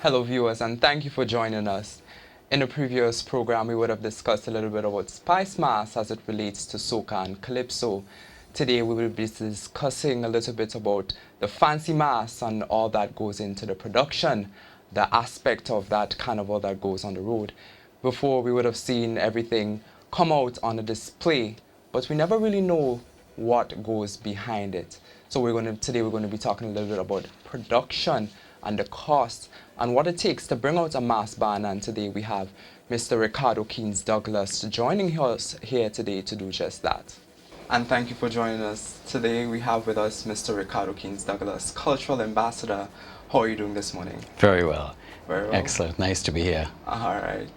Hello viewers, and thank you for joining us. In a previous program, we would have discussed a little bit about Spice Mass as it relates to soca and calypso. Today we will be discussing a little bit about the fancy mass and all that goes into the production, the aspect of that carnival that goes on the road. Before, we would have seen everything come out on a display, but we never really know what goes behind it. So today we're going to be talking a little bit about production and the cost and what it takes to bring out a mass band. And today we have Mr. Richardo Keynes Douglas joining us here today to do just that. And thank you for joining us. Today we have with us Mr. Richardo Keynes Douglas, Cultural Ambassador. How are you doing this morning? Very well. Very well. Excellent. Nice to be here. All right.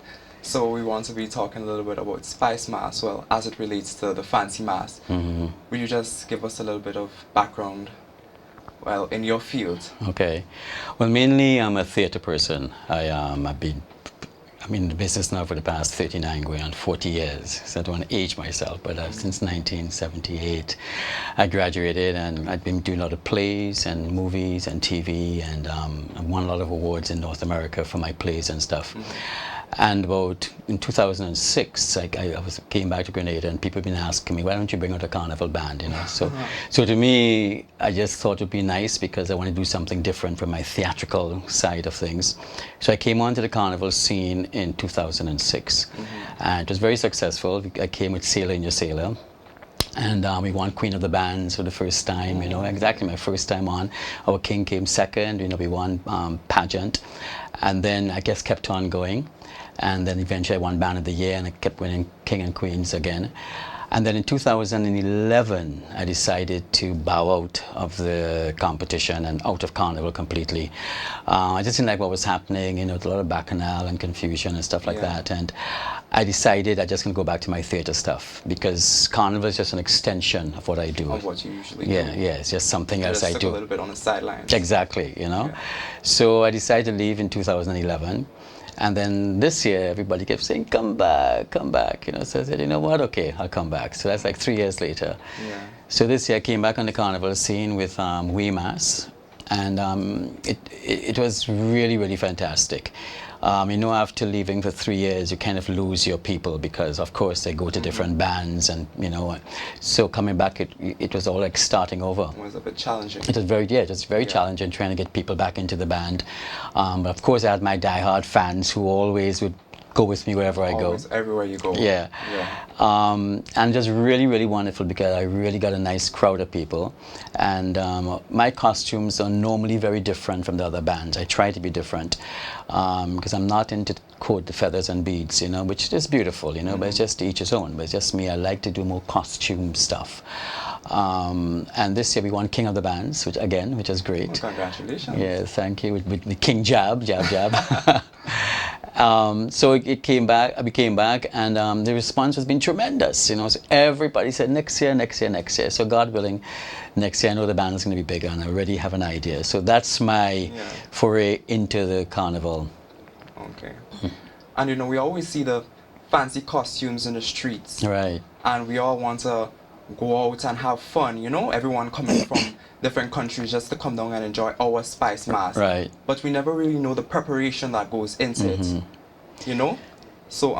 So we want to be talking a little bit about Spice Mass, well, as it relates to the fancy mass. Mm-hmm. Will you just give us a little bit of background, well, in your field? Okay. Well, mainly I'm a theatre person. I've been in the business now for the past 39 going on 40 years. So I don't want to age myself, but since 1978 I graduated, and I've been doing a lot of plays and movies and TV, and I won a lot of awards in North America for my plays and stuff. Mm-hmm. And about in 2006, I came back to Grenada, and people have been asking me, why don't you bring out a carnival band, you know? So to me, I just thought it would be nice because I want to do something different from my theatrical side of things. So I came onto the carnival scene in 2006, mm-hmm. and it was very successful. I came with Sailor in Your Sailor. And we won Queen of the Bands for the first time, you know, exactly my first time on. Our King came second, you know, we won pageant. And then I guess kept on going. And then eventually I won Band of the Year, and I kept winning King and Queens again. And then in 2011, I decided to bow out of the competition and out of Carnival completely. I just didn't like what was happening, you know, a lot of bacchanal and confusion and stuff like that. And I decided I'm just going to go back to my theatre stuff, because Carnival is just an extension of what I do. Of what you usually do. Yeah, it's just something else I do. A little bit on the sidelines. Exactly, you know. Yeah. So I decided to leave in 2011. And then this year, everybody kept saying, come back, you know. So I said, you know what, okay, I'll come back. So that's like 3 years later. Yeah. So this year I came back on the carnival scene with Wee Mass, and it was really, really fantastic. You know, after leaving for 3 years, you kind of lose your people, because of course they go to different bands, and you know, so coming back, it was all like starting over. It was a bit challenging. It was very challenging trying to get people back into the band. But of course I had my diehard fans who always would go with me wherever I go. Everywhere you go. Yeah. And just really, really wonderful, because I really got a nice crowd of people. And my costumes are normally very different from the other bands. I try to be different, because I'm not into the feathers and beads, you know, which is beautiful, you know, but it's just each his own. But it's just me, I like to do more costume stuff. And this year we won King of the Bands, which is great. Well, congratulations. Yeah, thank you. With the King jab. So we came back, and the response has been tremendous, you know. So everybody said next year. So God willing, next year I know the band is going to be bigger, and I already have an idea. So that's my foray into the carnival. Okay. And you know, we always see the fancy costumes in the streets. Right. And we all want to go out and have fun, you know, everyone coming from different countries just to come down and enjoy our Spice Mass. Right. But we never really know the preparation that goes into it, you know? So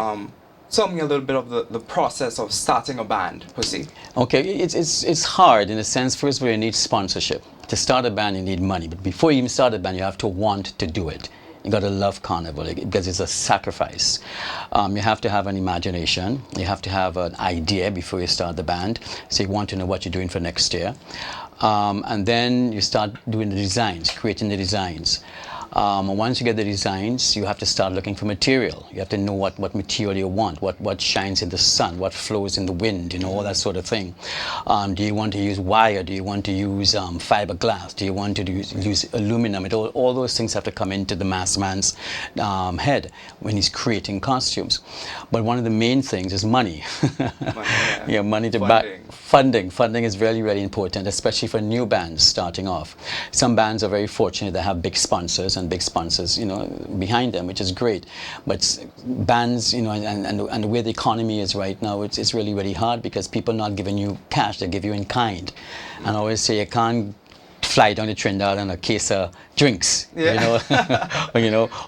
tell me a little bit of the process of starting a band, per se. Okay, it's hard in a sense. First of all, you need sponsorship. To start a band, you need money. But before you even start a band, you have to want to do it. You got to love Carnival, because it's a sacrifice. You have to have an imagination. You have to have an idea before you start the band. So you want to know what you're doing for next year. And then you start doing the designs, creating the designs. Once you get the designs, you have to start looking for material. You have to know what material you want, what shines in the sun, what flows in the wind, you know, all that sort of thing. Do you want to use wire? Do you want to use fiberglass? Do you want to use aluminum? All those things have to come into the mass man's head when he's creating costumes. But one of the main things is money. Money to back. Funding is really, really important, especially for new bands starting off. Some bands are very fortunate they have big sponsors, and and big sponsors, behind them, which is great. But bands, and the way the economy is right now, it's really, really hard because people are not giving you cash, they give you in kind. And I always say you can't fly down to Trinidad on a case of drinks,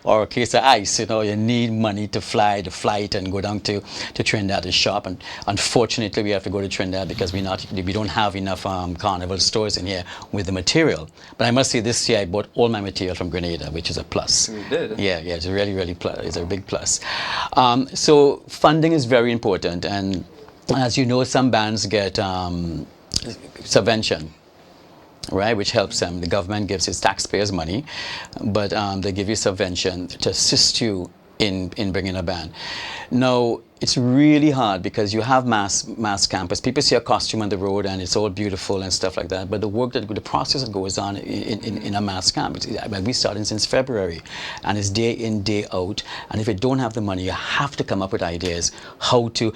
or a case of ice. You need money to fly the flight and go down to Trinidad to shop. And unfortunately, we have to go to Trinidad because we don't have enough Carnival stores in here with the material. But I must say, this year I bought all my material from Grenada, which is a plus. You did? Yeah, it's a really, really plus. It's a big plus. So funding is very important, and as you know, some bands get subvention, right, which helps them. The government gives its taxpayers money, but they give you subvention to assist you in bringing a band. Now, it's really hard because you have mass campus. People see a costume on the road and it's all beautiful and stuff like that, but the process that goes on in a mass camp, we started since February, and it's day in, day out, and if you don't have the money, you have to come up with ideas how to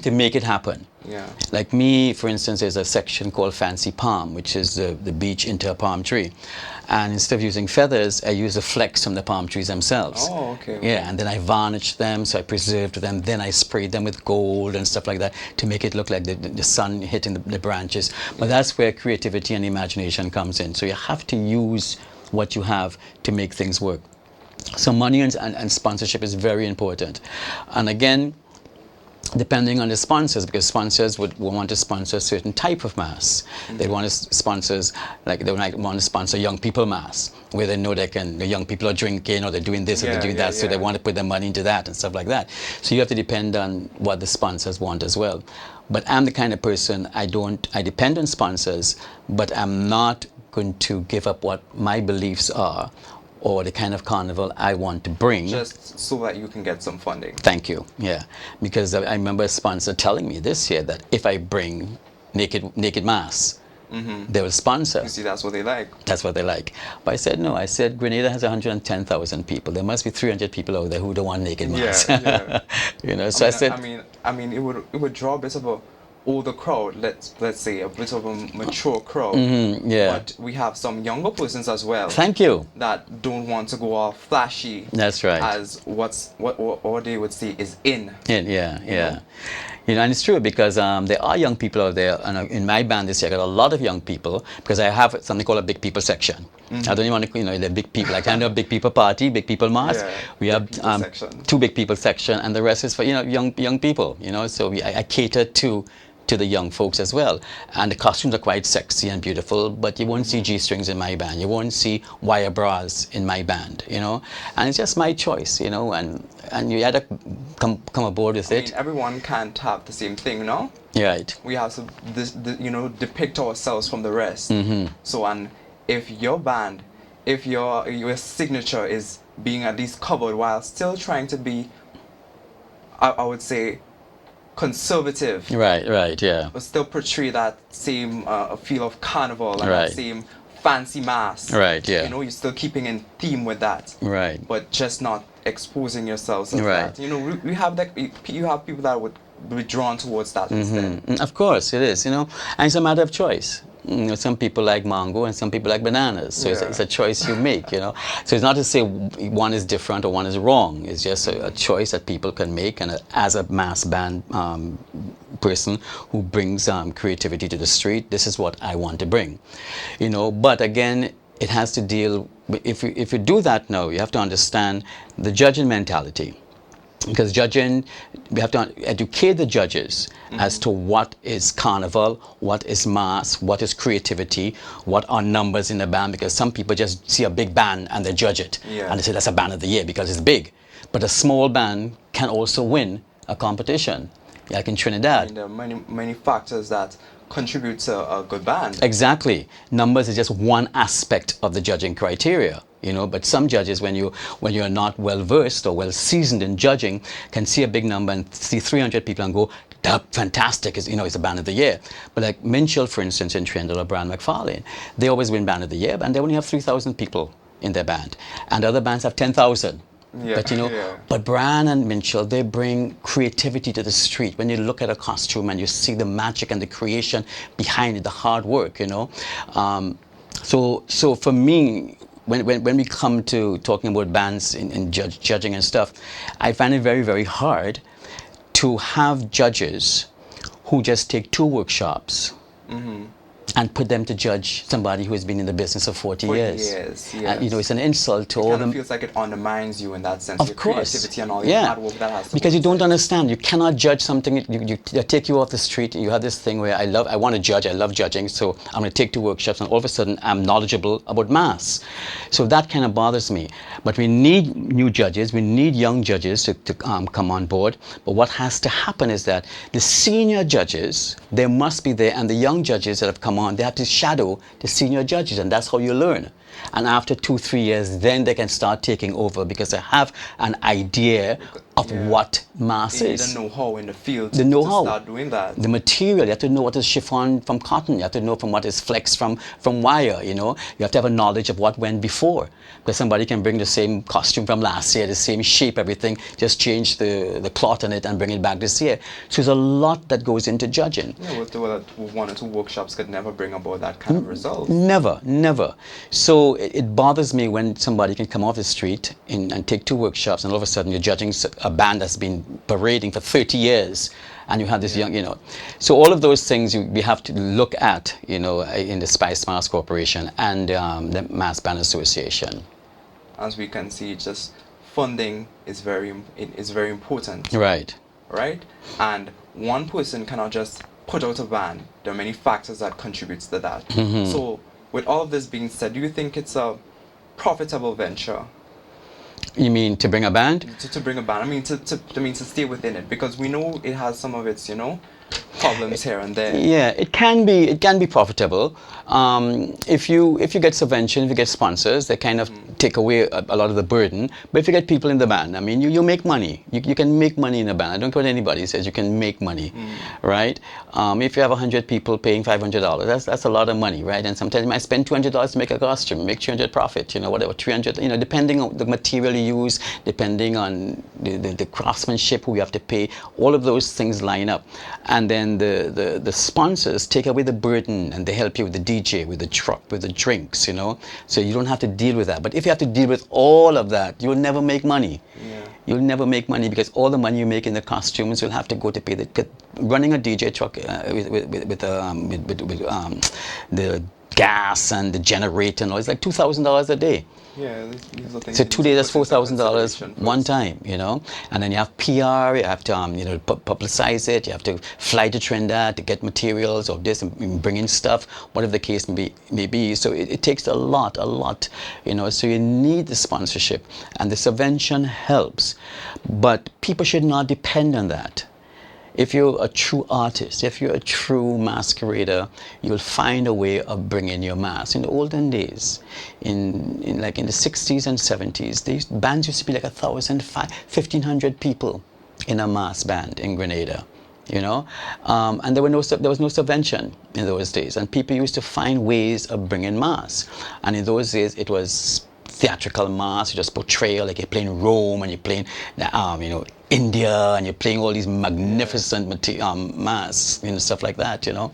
to make it happen. Yeah. Like me, for instance, there's a section called Fancy Palm, which is the beach into a palm tree. And instead of using feathers, I use the flecks from the palm trees themselves. Oh, okay. Yeah, and then I varnished them, so I preserved them. Then I sprayed them with gold and stuff like that to make it look like the sun hitting the branches. But that's where creativity and imagination comes in. So you have to use what you have to make things work. So money and sponsorship is very important. And again, depending on the sponsors, because sponsors would want to sponsor a certain type of mass. They want to sponsors, like they might want to sponsor young people mass, where they know the young people are drinking or they're doing this or they're doing that, so they want to put their money into that and stuff like that. So you have to depend on what the sponsors want as well. But I'm the kind of person, I depend on sponsors, but I'm not going to give up what my beliefs are or the kind of carnival I want to bring. Just so that you can get some funding. Thank you, yeah. Because I remember a sponsor telling me this year that if I bring naked mass, they will sponsor. You see, that's what they like. That's what they like. But I said, no, I said, Grenada has 110,000 people. There must be 300 people out there who don't want naked mass. Yeah. So I said... I mean, it would draw a bit of a older crowd, let's say a bit of a mature crowd. But we have some younger persons as well. Thank you. That don't want to go off flashy. That's right. As what they would say is in. Yeah. And it's true because there are young people out there, and in my band this year I got a lot of young people because I have something called a big people section. I don't even want to, the big people, like kind of big people party, big people mass. Yeah, we have two big people section, and the rest is for young people. So I cater to the young folks as well. And the costumes are quite sexy and beautiful, but you won't see G-strings in my band. You won't see wire bras in my band, And it's just my choice, and you either come aboard with it. I mean, everyone can't have the same thing, no? Right. We have to, depict ourselves from the rest. So, and if your band, if your signature is being at least covered while still trying to be, I would say, conservative. Right, yeah. But still portray that same feel of carnival and that same fancy mass. Right, yeah. You're still keeping in theme with that. Right. But just not exposing yourselves as that. We have that. You have people that would be drawn towards that instead. Of course, it is. And it's a matter of choice. Some people like mango and some people like bananas. So it's a choice you make, So it's not to say one is different or one is wrong. It's just a choice that people can make. And as a mass band person who brings creativity to the street, this is what I want to bring. But again, it has to deal, if you do that now, you have to understand the judging mentality. Because judging, we have to educate the judges as to what is carnival, what is mass, what is creativity, what are numbers in the band. Because some people just see a big band and they judge it. And they say that's a band of the year because it's big. But a small band can also win a competition, like in Trinidad. There are many factors that contribute to a good band. Exactly. Numbers is just one aspect of the judging criteria. But some judges, when you're not well versed or well seasoned in judging, can see a big number and see 300 people and go, "That's fantastic! It's a band of the year." But like Minchell, for instance, in Trinidad or Brian McFarlane, they always win band of the year, and they only have 3,000 people in their band, and other bands have 10,000. But Brian and Minchell, they bring creativity to the street. When you look at a costume and you see the magic and the creation behind it, the hard work, So for me, when we come to talking about bands in judging and stuff, I find it very, very hard to have judges who just take 2 workshops and put them to judge somebody who has been in the business for 40 years. Yes. And, you know, it's an insult to all It kind them. of feels like it undermines you in that sense. Of your course. creativity and all your Yeah. hard work that has to Because go you don't into it. understand. You cannot judge something. They take you off the street. You have this thing where I want to judge. I love judging. So I'm going to take 2 workshops, and all of a sudden I'm knowledgeable about mass. So that kind of bothers me. But we need new judges. We need young judges to come on board. But what has to happen is that the senior judges, they must be there, and the young judges that have come on, they have to shadow the senior judges, and that's how you learn. And after 2-3 years, then they can start taking over because they have an idea of what mass You is. need the know-how in the field The know-how. to start doing that. The material, you have to know what is chiffon from cotton. You have to know from what is flex from wire, you know. You have to have a knowledge of what went before. Because somebody can bring the same costume from last year, the same shape, everything, just change the cloth on it and bring it back this year. So there's a lot that goes into judging. Yeah, with 1 or 2 workshops could never bring about that kind of result. Never, never. So it bothers me when somebody can come off the street and take 2 workshops, and all of a sudden you're judging a band that's been parading for 30 years, and you have this young, you know. So all of those things we have to look at, you know, in the Spice Mass Corporation and the Mass Band Association. As we can see, just funding is very important. Right. Right? And one person cannot just put out a band. There are many factors that contributes to that. So with all of this being said, do you think it's a profitable venture You mean to bring a band? to bring a band? I mean to stay within it, because we know it has some of its, you know, problems here and there. Yeah, it can be profitable. If you get subvention, if you get sponsors, they kind of take away a lot of the burden. But if you get people in the band, I mean, you make money. You can make money in a band. I don't care what anybody says. You can make money, right? If you have 100 people paying $500, that's a lot of money, right? And sometimes you might spend $200 to make a costume, make 200 profit, you know, whatever, 300, you know, depending on the material you use, depending on the craftsmanship who you have to pay. All of those things line up, and then the sponsors take away the burden, and they help you with the DJ, with the truck, with the drinks, you know, so you don't have to deal with that. But if you have to deal with all of that, you'll never make money. You'll never make money, because all the money you make in the costumes will have to go to pay running a DJ truck with the gas and the generator and all. It's like $2,000 a day. Yeah, these are things. So 2 days, that's put into $4,000 consideration one first. time, you know. And then you have PR, you have to, you know, publicize it. You have to fly to Trinidad to get materials of this and bring in stuff, whatever the case may be. So it takes a lot, you know. So you need the sponsorship, and the subvention helps, but people should not depend on that. If you're a true artist, if you're a true masquerader, you'll find a way of bringing your mass. In the olden days, in the 60s and 70s, bands used to be like 1,000, 1,500 people in a mass band in Grenada, you know, and there was no subvention in those days, and people used to find ways of bringing mass. And in those days, it was theatrical mass, just portrayal, like you're playing Rome and you're playing, you know, India, and you're playing all these magnificent mass, you know, stuff like that, you know.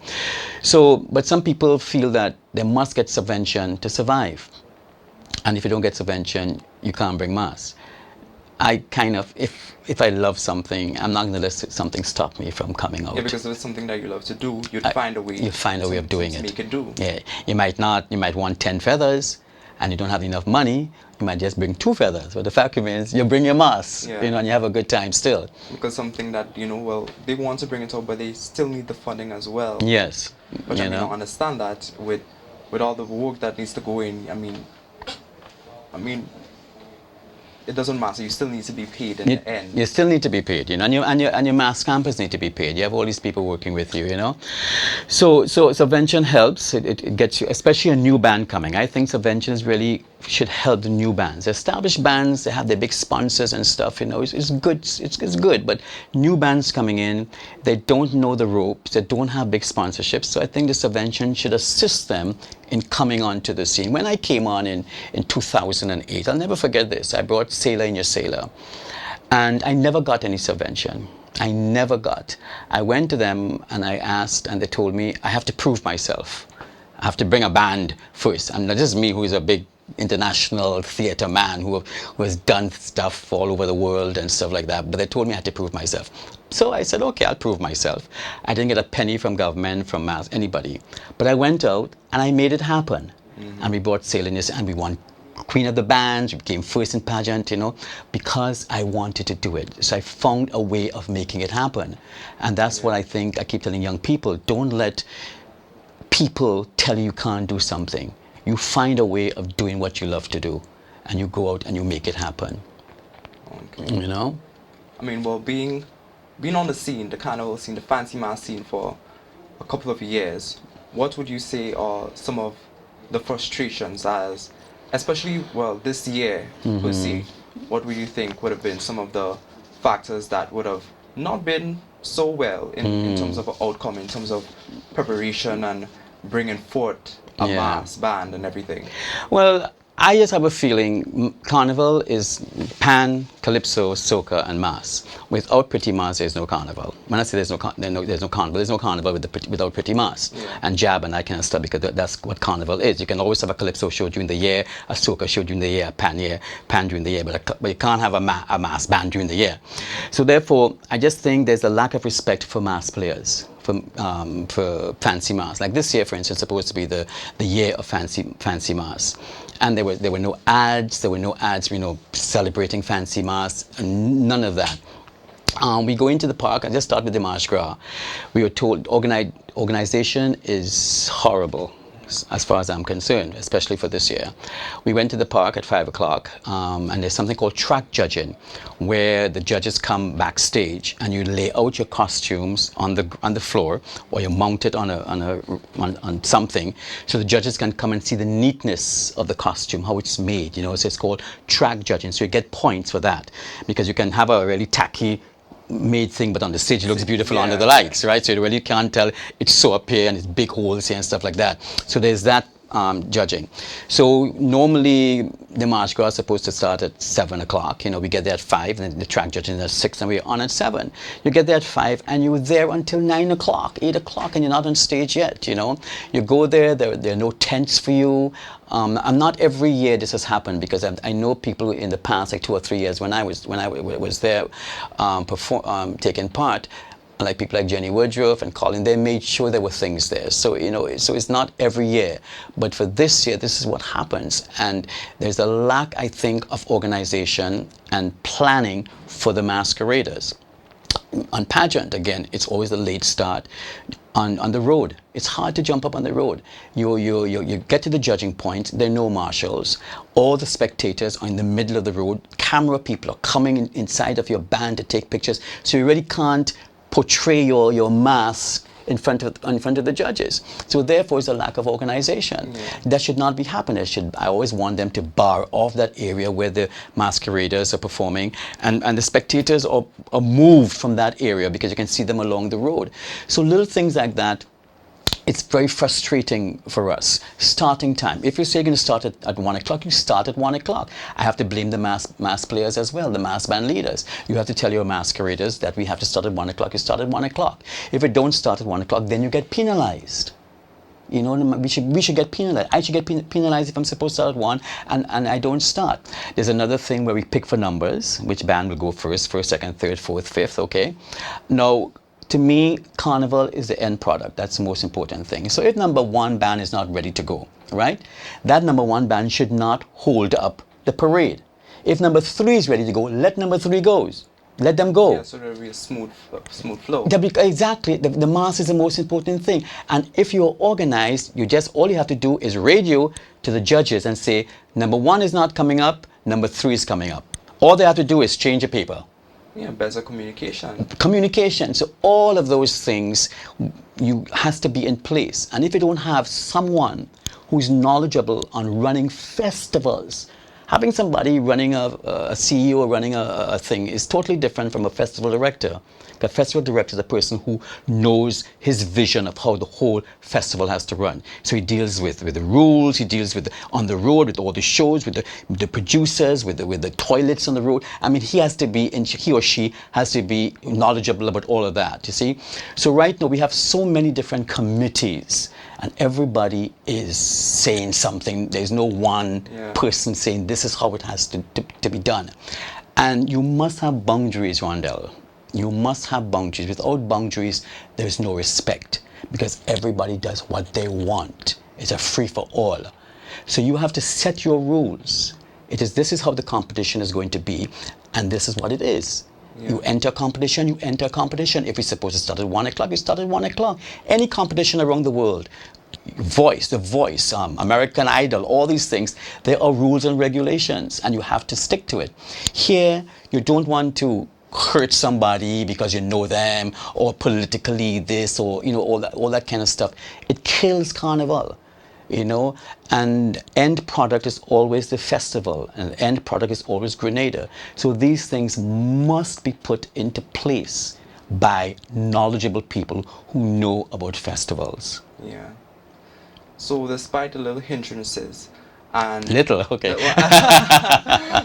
So, but some people feel that they must get subvention to survive, and if you don't get subvention, you can't bring mass. I kind of, if I love something, I'm not going to let something stop me from coming out. Yeah, because if it's something that you love to do, you'd find a way. You find a way of doing to it. make it do. Yeah, you might want 10 feathers, and you don't have enough money. You might just bring 2 feathers. But the fact remains, you bring your mass, you know, and you have a good time still. Because something that, you know, well, they want to bring it out, but they still need the funding as well. Yes. But I you mean, know? I understand that with all the work that needs to go in. I mean, it doesn't matter. You still need to be paid in the end. You still need to be paid, you know, and your mass campers need to be paid. You have all these people working with you, you know. So subvention helps. It gets you, especially a new band coming. I think subventions really should help the new bands. Established bands, they have their big sponsors and stuff, you know. It's good. It's good. But new bands coming in, they don't know the ropes. They don't have big sponsorships. So I think the subvention should assist them in coming onto the scene. When I came on in 2008, I'll never forget this. I brought Sailor in Your Sailor, and I never got any subvention. I never got. I went to them and I asked, and they told me I have to prove myself. I have to bring a band first. And this is me, who is a big international theater man who has done stuff all over the world and stuff like that. But they told me I had to prove myself. So I said, okay, I'll prove myself. I didn't get a penny from government, from mass, anybody. But I went out and I made it happen. And we brought Salinas and we won Queen of the Bands, we became first in pageant, you know, because I wanted to do it. So I found a way of making it happen. And that's what I think I keep telling young people. Don't let people tell you can't do something. You find a way of doing what you love to do, and you go out and you make it happen. Okay. You know? I mean, well, being on the scene, the carnival scene, the fancy mass scene for a couple of years, what would you say are some of the frustrations as, especially, well, this year per se, what would you think would have been some of the factors that would have not been so well in terms of outcome, in terms of preparation and bringing forth a mass band and everything? Well, I just have a feeling Carnival is pan, calypso, soca, and mass. Without pretty mass, there's no Carnival. When I say there's no Carnival, there's no Carnival without pretty mass. And jab and I kind of stuff, because that's what Carnival is. You can always have a calypso show during the year, a soca show during the year, a pan during the year, but you can't have a mass band during the year. So therefore, I just think there's a lack of respect for mass players. For fancy mass, like this year, for instance, supposed to be the year of fancy mass, and there were no ads, you know, celebrating fancy mass, and none of that. We go into the park. I just start with the March Gras. We were told organization is horrible, as far as I'm concerned, especially for this year. We went to the park at 5 o'clock, and there's something called track judging, where the judges come backstage and you lay out your costumes on the floor, or you mount it on something, so the judges can come and see the neatness of the costume, how it's made. You know, so it's called track judging. So you get points for that, because you can have a really tacky made thing, but on the stage it looks beautiful under the lights, right? So you really can't tell it's so up here and it's big holes here and stuff like that. So there's that judging. So normally the March Gras is supposed to start at 7 o'clock. You know, we get there at 5, and the track judging is at 6, and we're on at 7. You get there at 5 and you're there until 9 o'clock, 8 o'clock, and you're not on stage yet, you know. You go there are no tents for you. And not every year this has happened, because I know people in the past, like 2 or 3 years when I was there taking part, like people like Jenny Woodruff and Colin, they made sure there were things there. So, you know, so it's not every year. But for this year, this is what happens. And there's a lack, I think, of organization and planning for the masqueraders. On pageant, again, it's always a late start. On the road, it's hard to jump up on the road. You get to the judging point, there are no marshals. All the spectators are in the middle of the road. Camera people are coming inside of your band to take pictures. So you really can't portray your mask in front of the judges. So therefore, it's a lack of organization. That should not be happening. I always want them to bar off that area where the masqueraders are performing, and the spectators are moved from that area, because you can see them along the road. So little things like that. It's very frustrating for us. Starting time. If you say you're going to start at 1 o'clock, you start at 1 o'clock. I have to blame the mass players as well, the mass band leaders. You have to tell your masqueraders that we have to start at 1 o'clock. You start at 1 o'clock. If you don't start at 1 o'clock, then you get penalized. You know, we should get penalized. I should get penalized if I'm supposed to start at 1 and I don't start. There's another thing where we pick for numbers, which band will go first, second, third, fourth, fifth, okay? Now, to me, Carnival is the end product. That's the most important thing. So if number 1 band is not ready to go, right? That number 1 band should not hold up the parade. If number 3 is ready to go, let number 3 go. Let them go. Yeah, so there'll be a smooth flow. Yeah, exactly. The mass is the most important thing. And if you're organized, all you have to do is radio to the judges and say, number 1 is not coming up, number 3 is coming up. All they have to do is change a paper. Yeah, better communication. Communication. So all of those things has to be in place. And if you don't have someone who's knowledgeable on running festivals, Having somebody running a CEO running a thing is totally different from a festival director. The festival director is a person who knows his vision of how the whole festival has to run. So he deals with the rules, he deals with on the road, with all the shows, with the producers, with the toilets on the road. I mean, he or she has to be knowledgeable about all of that, you see. So right now we have so many different committees, and everybody is saying something. There's no one person saying this is how it has to be done. And you must have boundaries, Rondell. You must have boundaries. Without boundaries, there's no respect, because everybody does what they want. It's a free for all. So you have to set your rules. This is how the competition is going to be, and this is what it is. Yeah. You enter competition. If you're supposed to start at 1 o'clock, you start at 1 o'clock. Any competition around the world, The Voice, American Idol, all these things, there are rules and regulations, and you have to stick to it. Here, you don't want to hurt somebody because you know them, or politically this, or all that kind of stuff. It kills Carnival, and end product is always the festival, and end product is always Grenada. So these things must be put into place by knowledgeable people who know about festivals. Yeah. So despite the little hindrances, and okay.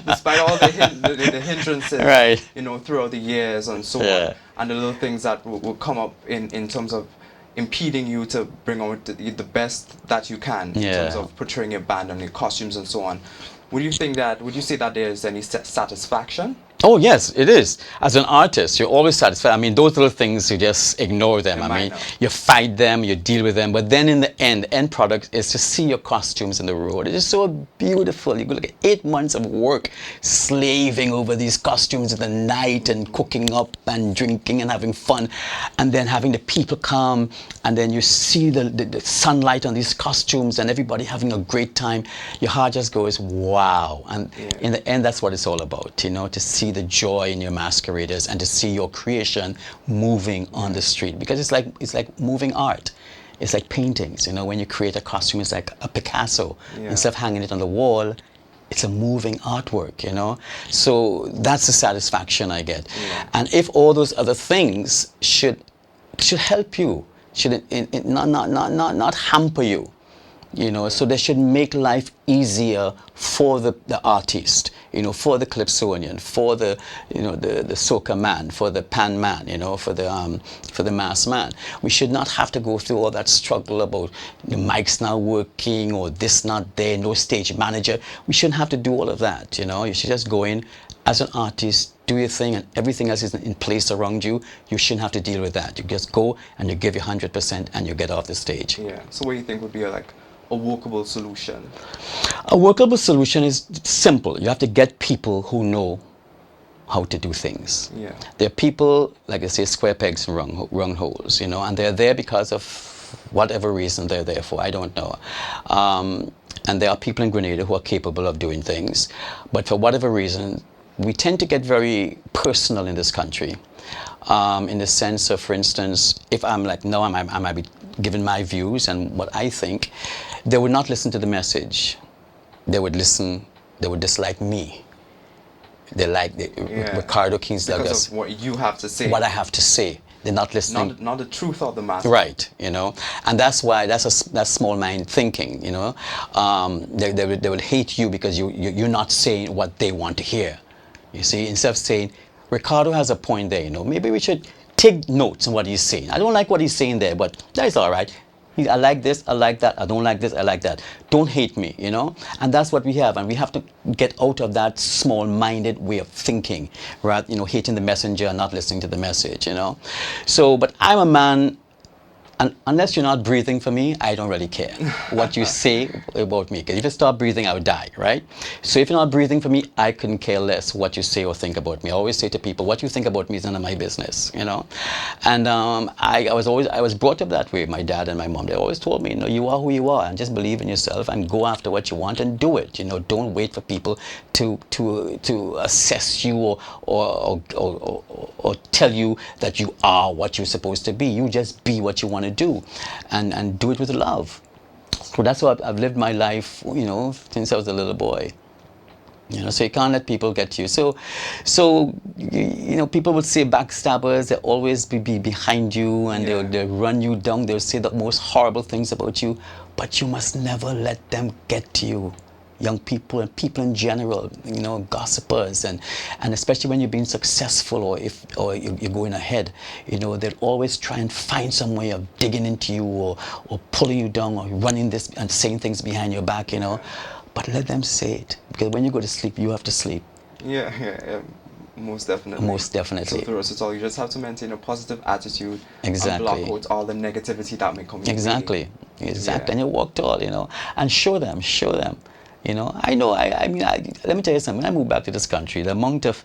despite all the hindrances, right, throughout the years and so on, and the little things that will come up in terms of impeding you to bring out the best that you can in terms of portraying your band and your costumes and so on, would you say that there's any satisfaction? Oh yes, it is. As an artist, you're always satisfied. I mean, those little things, you just ignore them. You fight them, you deal with them. But then in the end product is to see your costumes in the road. It is so beautiful. You go look at 8 months of work, slaving over these costumes in the night and cooking up and drinking and having fun. And then having the people come, and then you see the sunlight on these costumes and everybody having a great time. Your heart just goes, wow. And in the end, that's what it's all about, to see the joy in your masqueraders and to see your creation moving on the street, because it's like moving art. It's like paintings, when you create a costume, it's like a Picasso. Instead of hanging it on the wall, it's a moving artwork, So that's the satisfaction I get. And if all those other things should help you, should not hamper you, so they should make life easier for the artist, for the calypsonian, for the soca man, for the pan man, for the mass man. We should not have to go through all that struggle about the mics not working or this not there, no stage manager. We shouldn't have to do all of that, You should just go in as an artist, do your thing, and everything else is in place around you. You shouldn't have to deal with that. You just go and you give your 100% and you get off the stage. Yeah. So what do you think would be a workable solution? A workable solution is simple. You have to get people who know how to do things. Yeah. There are people, like I say, square pegs and round holes, and they're there because of whatever reason they're there for. I don't know. And there are people in Grenada who are capable of doing things, but for whatever reason, we tend to get very personal in this country. In the sense of, for instance, if I'm like, no, I might be giving my views and what I think, they would not listen to the message. They would dislike me. They like Richardo King's because of what you have to say. What I have to say. They're not listening. Not the truth of the matter. Right, and that's why that's small mind thinking. They will hate you because you're not saying what they want to hear. You see, instead of saying, Richardo has a point there, maybe we should take notes on what he's saying. I don't like what he's saying there, but that's all right. I like this, I like that, I don't like this, I like that. Don't hate me, And that's what we have, and we have to get out of that small-minded way of thinking, right? Hating the messenger and not listening to the message, So, but I'm a man, and unless you're not breathing for me, I don't really care what you say about me. Because if you stop breathing, I would die, right? So if you're not breathing for me, I couldn't care less what you say or think about me. I always say to people, what you think about me is none of my business, And I was brought up that way. My dad and my mom, they always told me, you are who you are, and just believe in yourself and go after what you want and do it. Don't wait for people to assess you or tell you that you are what you're supposed to be. You just be what you want to do, and do it with love. So that's what I've lived my life, since I was a little boy. You know, so you can't let people get to you. So people would say backstabbers. They'll always be behind you, and they'll run you down. They'll say the most horrible things about you, but you must never let them get to you. Young people and people in general, gossipers, and especially when you're being successful, or you're going ahead, they'll always try and find some way of digging into you, or pulling you down, or running this and saying things behind your back, But let them say it, because when you go to sleep, you have to sleep. Yeah. Most definitely. Most definitely. So through us all, you just have to maintain a positive attitude. Exactly. And block out all the negativity that may come. Exactly. Yeah. And you walk tall, and show them. I know. Let me tell you something. When I moved back to this country, the amount of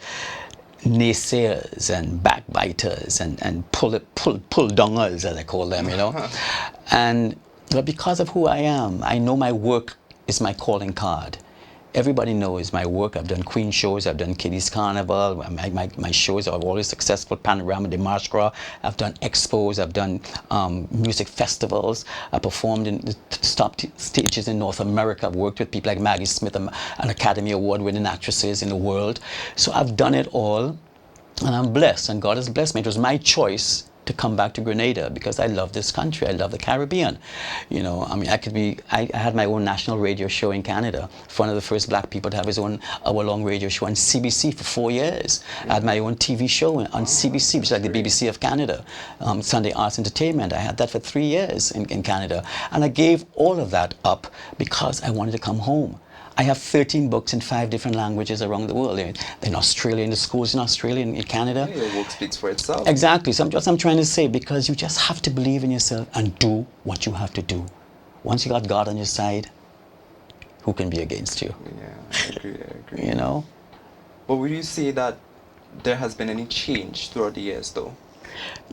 naysayers and backbiters and pull dongers, as I call them, but because of who I am, I know my work is my calling card. Everybody knows my work. I've done Queen shows, I've done Kiddies Carnival. My shows are always successful. Panorama de March Gras. I've done expos, I've done music festivals. I performed in the top stages in North America. I've worked with people like Maggie Smith, an Academy Award winning actresses in the world. So I've done it all, and I'm blessed, and God has blessed me. It was my choice to come back to Grenada because I love this country. I love the Caribbean. I had my own national radio show in Canada. One of the first black people to have his own hour-long radio show on CBC for 4 years. I had my own TV show on CBC, which is like the BBC of Canada, Sunday Arts Entertainment. I had that for 3 years in Canada. And I gave all of that up because I wanted to come home. I have 13 books in 5 different languages around the world. In Australia, in the schools in Australia, in Canada. Yeah, your work speaks for itself. Exactly. So I'm trying to say, because you just have to believe in yourself and do what you have to do. Once you got God on your side, who can be against you? Yeah, I agree. But would you say that there has been any change throughout the years, though?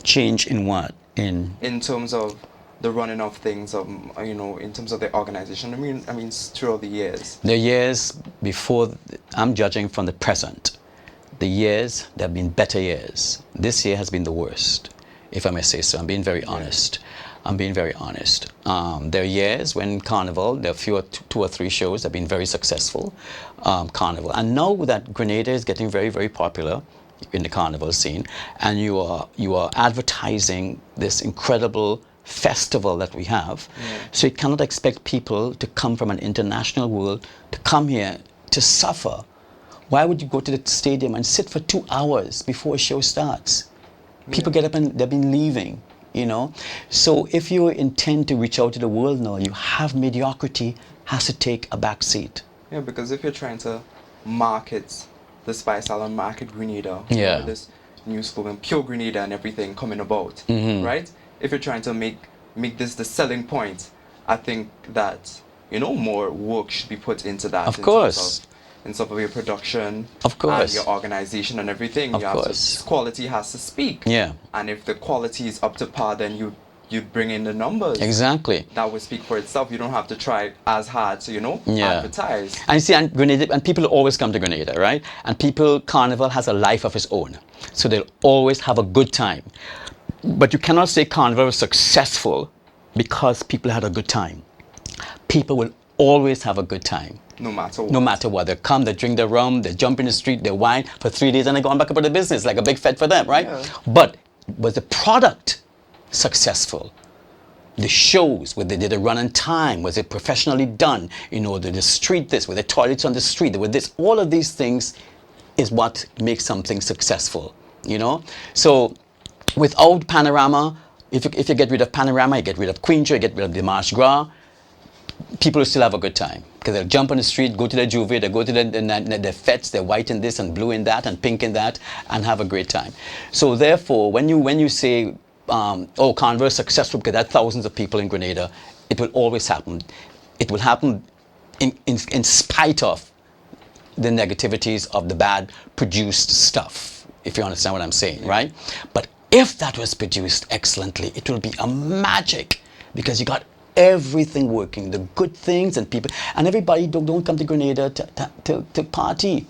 Change in what? In terms of the running of things, in terms of the organization. I mean, throughout the years. The years before, I'm judging from the present. The years, there have been better years. This year has been the worst, if I may say so. I'm being very honest. There are years when Carnival, there are 2 or 3 shows that have been very successful. Carnival. And now that Grenada is getting very, very popular in the Carnival scene, and you are advertising this incredible festival that we have. So you cannot expect people to come from an international world to come here to suffer. Why would you go to the stadium and sit for 2 hours before a show starts? People get up and they've been leaving, So if you intend to reach out to the world now, you have mediocrity has to take a back seat. Yeah, because if you're trying to market the Spice Island, market Grenada, this new slogan, pure Grenada and everything coming about, right? If you're trying to make this the selling point, I think that more work should be put into that. Of course. In terms of your production, of course, and your organization and everything. Of course. Quality has to speak. Yeah. And if the quality is up to par, then you bring in the numbers. Exactly. That will speak for itself. You don't have to try as hard to advertise. And you see, and Grenada, and people always come to Grenada, right? And Carnival has a life of its own, so they'll always have a good time. But you cannot say Carnival was successful because people had a good time. People will always have a good time. No matter what. No matter what. They come, they drink their rum, they jump in the street, they wine for 3 days, and they go on back about the business, like a big fete for them, right? Yeah. But was the product successful? The shows, whether they did a run on time, was it professionally done? The street this, were the toilets on the street, were this, all of these things is what makes something successful, So without Panorama, if you get rid of Panorama, you get rid of Queen Show, you get rid of the March Gras, people will still have a good time. Because they'll jump on the street, go to the Juve, they go to the fetes, they're white in this and blue in that and pink in that, and have a great time. So therefore, when you say, Carnival is successful because there are thousands of people in Grenada, it will always happen. It will happen in spite of the negativities of the bad produced stuff, if you understand what I'm saying, right? But if that was produced excellently, it will be a magic, because you got everything working, the good things, and people, and everybody don't come to Grenada to party.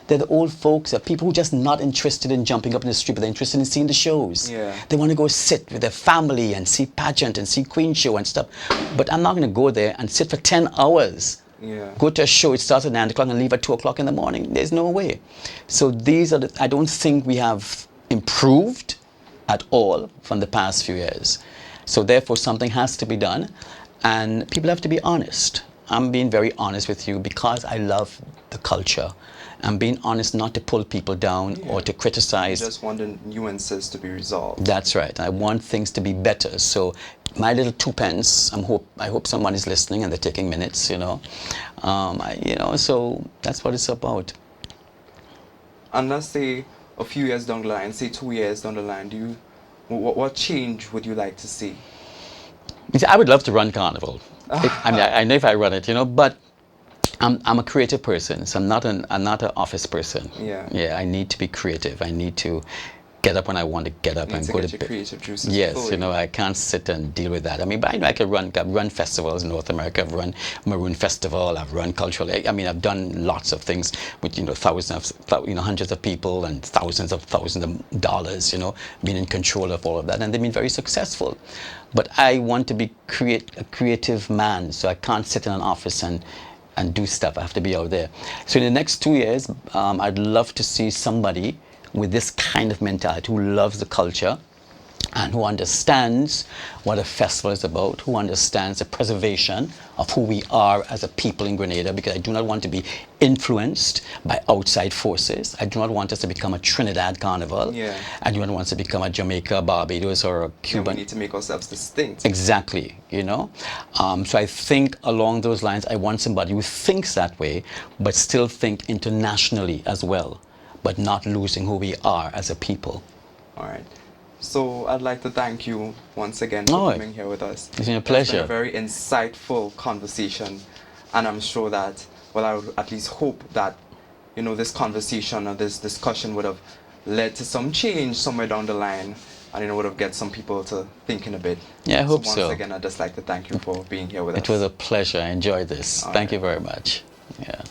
They're the old folks, they're people who are just not interested in jumping up in the street, but they're interested in seeing the shows. Yeah. They want to go sit with their family and see pageant and see Queen Show and stuff. But I'm not going to go there and sit for 10 hours Yeah. Go to a show, it starts at 9 o'clock and leave at 2 o'clock in the morning. There's no way. So these are I don't think we have improved at all from the past few years. So therefore something has to be done, and people have to be honest. I'm being very honest with you because I love the culture. I'm being honest, not to pull people down or to criticize. You just want the nuances to be resolved. That's right. I want things to be better. So my little 2 pence, I hope someone is listening and they're taking minutes, you know. So that's what it's about. And let's say a few years down the line, say 2 years down the line, what change would you like to see? You see, I would love to run Carnival. I know if I run it, you know, but I'm a creative person, so I'm not an office person. Yeah. I need to be creative. I need to get up when I want to get up and go to bed. Creative juices. Yes, you know, I can't sit and deal with that. I mean, but I know I've run festivals in North America. I've run Maroon Festival. I've run cultural. I mean, I've done lots of things with hundreds of people and thousands of dollars. You know, being in control of all of that, and they've been very successful. But I want to be a creative man, so I can't sit in an office and do stuff. I have to be out there. So in the next 2 years, I'd love to see somebody with this kind of mentality, who loves the culture and who understands what a festival is about, who understands the preservation of who we are as a people in Grenada, because I do not want to be influenced by outside forces. I do not want us to become a Trinidad Carnival. Yeah. I do not want us to become a Jamaica, Barbados, or a Cuban. We need to make ourselves distinct. Exactly, you know. So I think along those lines, I want somebody who thinks that way, but still think internationally as well, but not losing who we are as a people. All right. So I'd like to thank you once again for coming here with us. It's been a pleasure. It's been a very insightful conversation, and I'm sure that, well, I would at least hope that, you know, this conversation or this discussion would have led to some change somewhere down the line, and, you know, would have get some people to thinking a bit. Yeah, I hope so. Once again, I'd just like to thank you for being here with us. It was a pleasure. I enjoyed this. Thank you very much. Yeah.